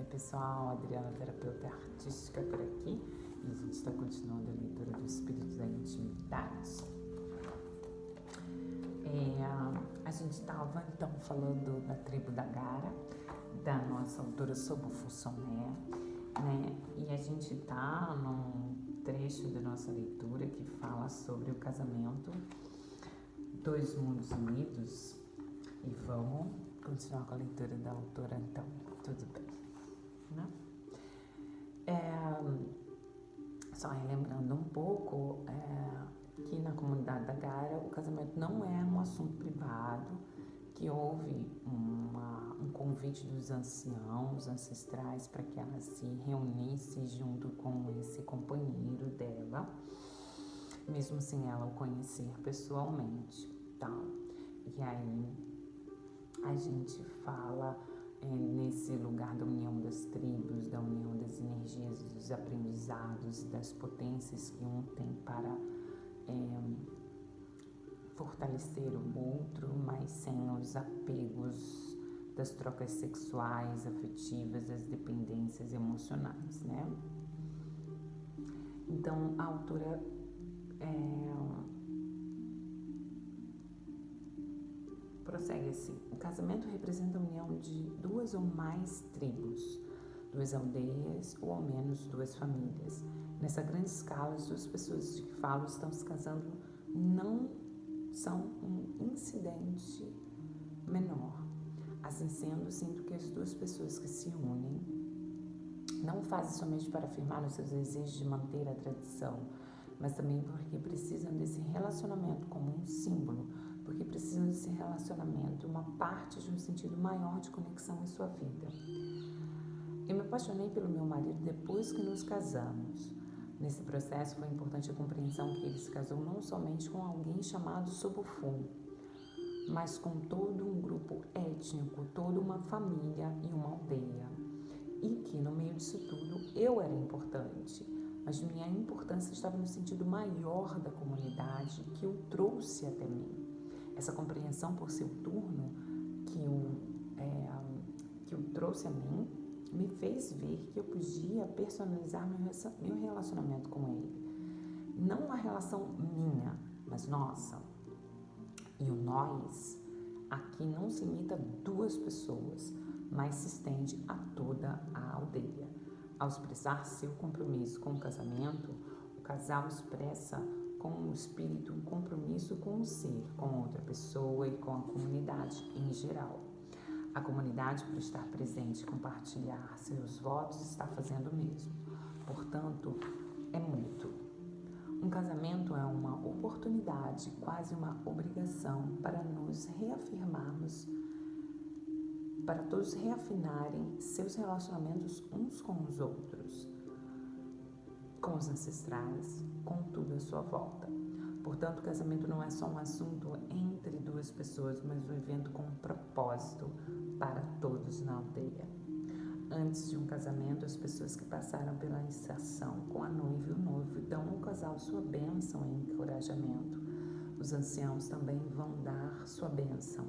pessoal, Adriana, terapeuta artística por aqui, e a gente está continuando a leitura do Espírito da Intimidade. A gente estava então falando da tribo da Gara, da nossa autora Sobofussoné, né? E a gente está num trecho da nossa leitura que fala sobre o casamento, dois mundos unidos, e vamos continuar com a leitura da autora então, tudo bem, né? Só relembrando um pouco que na comunidade da Gara o casamento não é um assunto privado, que houve um convite dos anciãos ancestrais para que ela se reunisse junto com esse companheiro dela, mesmo sem ela o conhecer pessoalmente, tá? E aí a gente fala nesse lugar da união das tribos, da união das energias, dos aprendizados, das potências que um tem para fortalecer o outro, mas sem os apegos das trocas sexuais, afetivas, das dependências emocionais, né? Então, a autora prossegue assim: o casamento representa a união de duas ou mais tribos, duas aldeias ou ao menos duas famílias. Nessa grande escala, as duas pessoas de que falo estão se casando não são um incidente menor. Assim sendo, sinto que as duas pessoas que se unem não fazem somente para afirmar os seus desejos de manter a tradição, mas também porque precisam desse relacionamento como um símbolo, porque precisam desse relacionamento, uma parte de um sentido maior de conexão em sua vida. Eu me apaixonei pelo meu marido depois que nos casamos. Nesse processo foi importante a compreensão que ele se casou não somente com alguém chamado Sobofum, mas com todo um grupo étnico, toda uma família e uma aldeia. E que no meio disso tudo eu era importante, mas minha importância estava no sentido maior da comunidade que o trouxe até mim. Essa compreensão por seu turno que o trouxe a mim me fez ver que eu podia personalizar meu relacionamento com ele. Não uma relação minha, mas nossa. E o nós aqui não se limita a duas pessoas, mas se estende a toda a aldeia. Ao expressar seu compromisso com o casamento, o casal expressa com o espírito um compromisso com o ser, com outra pessoa e com a comunidade em geral. A comunidade, por estar presente e compartilhar seus votos, está fazendo o mesmo. Portanto, é mútuo. Um casamento é uma oportunidade, quase uma obrigação para nos reafirmarmos, para todos reafinarem seus relacionamentos uns com os outros, com os ancestrais, com tudo à sua volta. Portanto, o casamento não é só um assunto entre duas pessoas, mas um evento com um propósito para todos na aldeia. Antes de um casamento, as pessoas que passaram pela iniciação com a noiva e o noivo dão ao casal sua bênção e encorajamento. Os anciãos também vão dar sua bênção.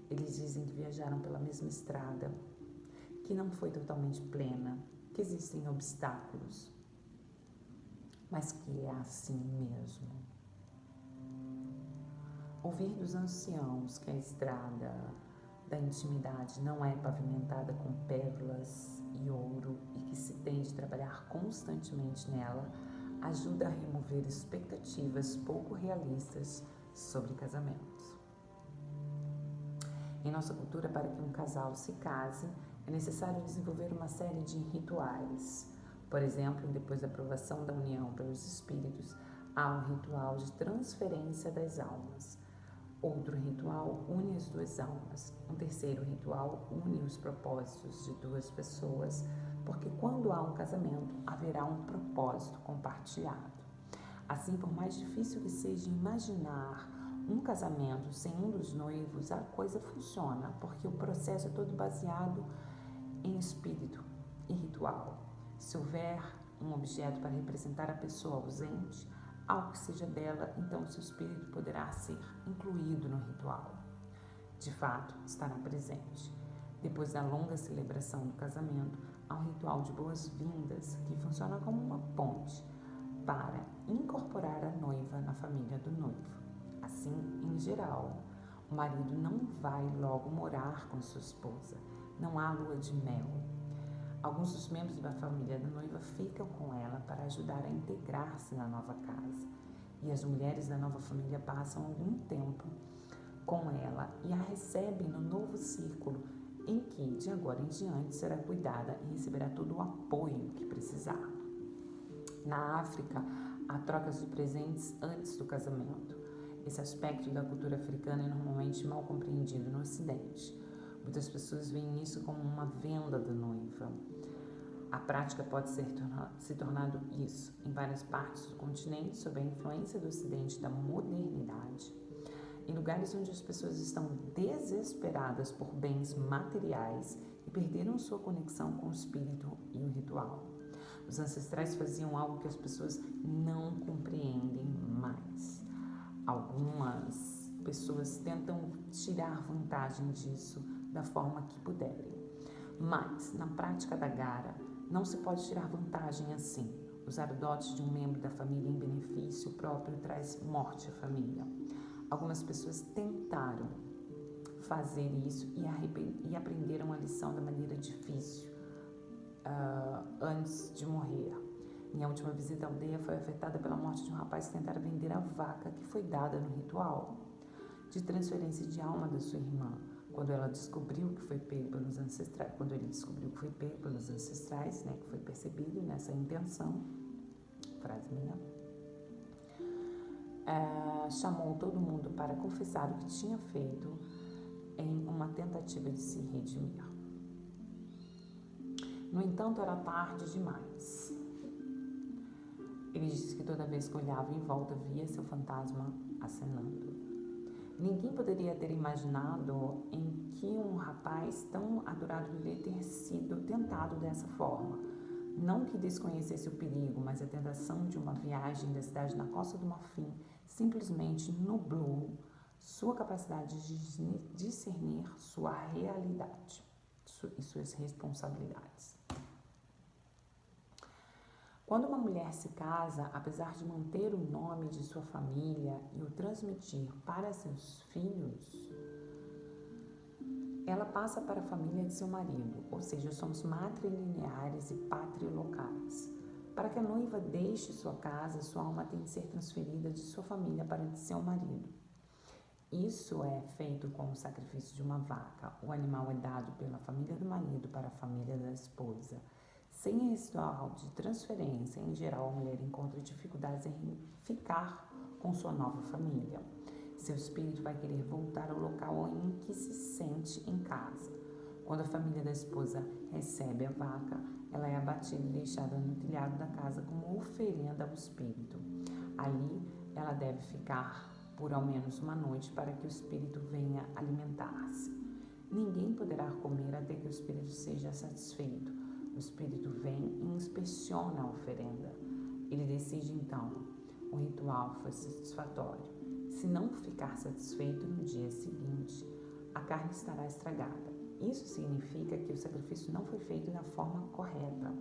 Eles dizem que viajaram pela mesma estrada, que não foi totalmente plena, que existem obstáculos, mas que é assim mesmo. Ouvir dos anciãos que a estrada da intimidade não é pavimentada com pérolas e ouro e que se tem de trabalhar constantemente nela, ajuda a remover expectativas pouco realistas sobre casamentos. Em nossa cultura, para que um casal se case, é necessário desenvolver uma série de rituais. Por exemplo, depois da aprovação da união pelos espíritos, há um ritual de transferência das almas. Outro ritual une as duas almas. Um terceiro ritual une os propósitos de duas pessoas, porque quando há um casamento, haverá um propósito compartilhado. Assim, por mais difícil que seja imaginar um casamento sem um dos noivos, a coisa funciona, porque o processo é todo baseado em espírito e ritual. Se houver um objeto para representar a pessoa ausente, algo que seja dela, então seu espírito poderá ser incluído no ritual. De fato, estará presente. Depois da longa celebração do casamento, há um ritual de boas-vindas que funciona como uma ponte para incorporar a noiva na família do noivo. Assim, em geral, o marido não vai logo morar com sua esposa, não há lua de mel. Alguns dos membros da família da noiva ficam com ela para ajudar a integrar-se na nova casa. E as mulheres da nova família passam algum tempo com ela e a recebem no novo círculo em que, de agora em diante, será cuidada e receberá todo o apoio que precisar. Na África, há trocas de presentes antes do casamento. Esse aspecto da cultura africana é normalmente mal compreendido no Ocidente. Muitas pessoas veem isso como uma venda da noiva. A prática pode se tornado isso em várias partes do continente sob a influência do Ocidente da modernidade. Em lugares onde as pessoas estão desesperadas por bens materiais e perderam sua conexão com o espírito e o ritual. Os ancestrais faziam algo que as pessoas não compreendem mais. Algumas pessoas tentam tirar vantagem disso da forma que puderem. Mas, na prática da Gara, não se pode tirar vantagem assim. Usar o dote de um membro da família em benefício próprio traz morte à família. Algumas pessoas tentaram fazer isso e aprenderam a lição da maneira difícil antes de morrer. Minha última visita à aldeia foi afetada pela morte de um rapaz que tentara vender a vaca que foi dada no ritual de transferência de alma da sua irmã. Quando ele descobriu que foi pego pelos ancestrais, né, que foi percebido nessa intenção, frase minha, chamou todo mundo para confessar o que tinha feito em uma tentativa de se redimir. No entanto, era tarde demais. Ele disse que toda vez que olhava em volta via seu fantasma acenando. Ninguém poderia ter imaginado em que um rapaz tão adorado lhe ter sido tentado dessa forma. Não que desconhecesse o perigo, mas a tentação de uma viagem da cidade na Costa do Marfim simplesmente nublou sua capacidade de discernir sua realidade e suas responsabilidades. Quando uma mulher se casa, apesar de manter o nome de sua família e o transmitir para seus filhos, ela passa para a família de seu marido, ou seja, somos matrilineares e patrilocais. Para que a noiva deixe sua casa, sua alma tem de ser transferida de sua família para a de seu marido. Isso é feito com o sacrifício de uma vaca. O animal é dado pela família do marido para a família da esposa. Sem esse ritual de transferência, em geral, a mulher encontra dificuldades em ficar com sua nova família. Seu espírito vai querer voltar ao local em que se sente em casa. Quando a família da esposa recebe a vaca, ela é abatida e deixada no telhado da casa como oferenda ao espírito. Ali, ela deve ficar por ao menos uma noite para que o espírito venha alimentar-se. Ninguém poderá comer até que o espírito seja satisfeito. O espírito vem e inspeciona a oferenda. Ele decide então, o ritual foi satisfatório. Se não ficar satisfeito no dia seguinte, a carne estará estragada. Isso significa que o sacrifício não foi feito da forma correta.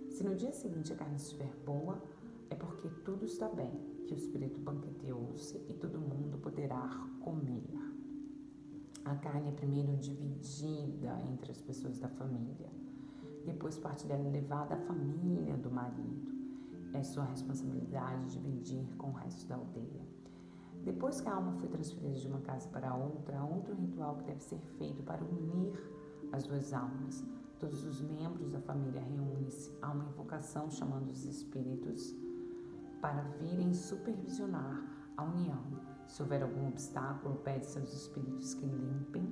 Se no dia seguinte a carne estiver boa, é porque tudo está bem, que o espírito banqueteou-se e todo mundo poderá comer. A carne é primeiro dividida entre as pessoas da família. Depois parte dela é levada à família do marido. É sua responsabilidade dividir com o resto da aldeia. Depois que a alma foi transferida de uma casa para outra, há outro ritual que deve ser feito para unir as duas almas. Todos os membros da família reúnem-se a uma invocação chamando os espíritos para virem supervisionar a união. Se houver algum obstáculo, pede-se aos espíritos que limpem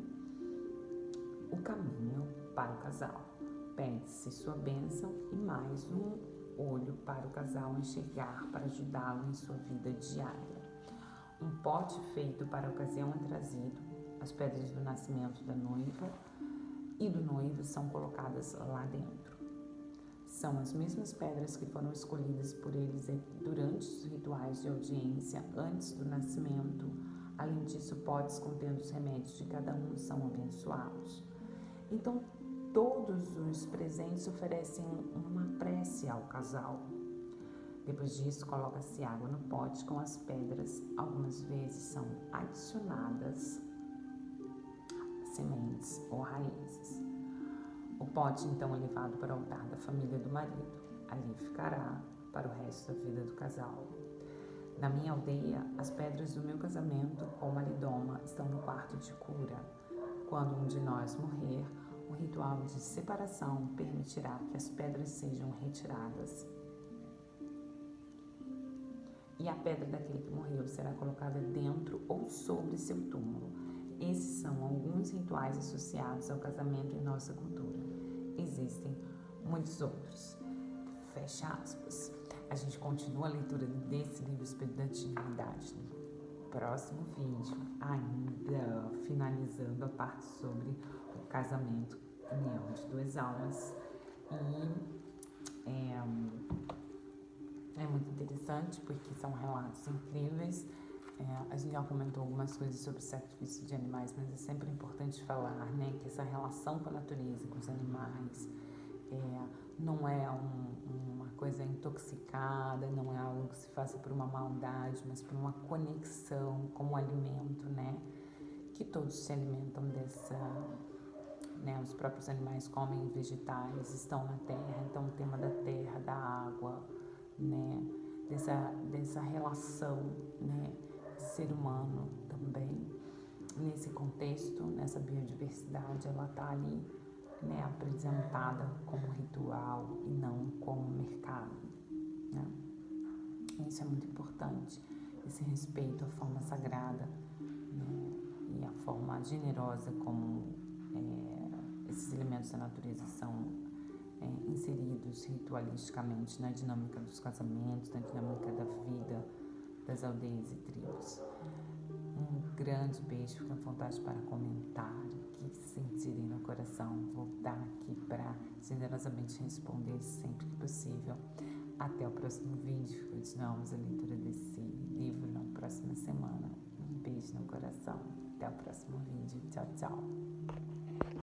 o caminho para o casal. Pede-se sua bênção e mais um olho para o casal enxergar para ajudá-lo em sua vida diária. Um pote feito para a ocasião é trazido. As pedras do nascimento da noiva e do noivo são colocadas lá dentro. São as mesmas pedras que foram escolhidas por eles durante os rituais de audiência antes do nascimento. Além disso, potes contendo os remédios de cada um são abençoados. Então, todos os presentes oferecem uma prece ao casal. Depois disso, coloca-se água no pote com as pedras. Algumas vezes são adicionadas sementes ou raízes. O pote então é levado para o altar da família do marido. Ali ficará para o resto da vida do casal. Na minha aldeia, as pedras do meu casamento com o maridoma estão no quarto de cura. Quando um de nós morrer, o ritual de separação permitirá que as pedras sejam retiradas. E a pedra daquele que morreu será colocada dentro ou sobre seu túmulo. Esses são alguns rituais associados ao casamento em nossa cultura. Existem muitos outros. Fecha aspas. A gente continua a leitura desse livro Espelho da Divindade no próximo vídeo, ainda finalizando a parte sobre o casamento, união de duas almas. E é muito interessante porque são relatos incríveis. A gente já comentou algumas coisas sobre o sacrifício de animais, mas é sempre importante falar, né, que essa relação com a natureza, com os animais, não é uma coisa intoxicada, não é algo que se faça por uma maldade, mas por uma conexão com o alimento, né? Que todos se alimentam dessa, né? Os próprios animais comem vegetais, estão na terra, então o tema da terra, da água, né? Dessa relação, né? De ser humano também. Nesse contexto, nessa biodiversidade, ela está ali, né, apresentada como ritual e não como mercado, né? Isso é muito importante, esse respeito à forma sagrada, né, e a forma generosa como esses elementos da natureza são inseridos ritualisticamente na dinâmica dos casamentos, na dinâmica da vida das aldeias e tribos. Um grande beijo, fica à vontade para comentar o que sentirem no coração. Vou estar aqui para generosamente responder sempre que possível. Até o próximo vídeo. Continuamos a leitura desse livro na próxima semana. Um beijo no coração. Até o próximo vídeo. Tchau, tchau.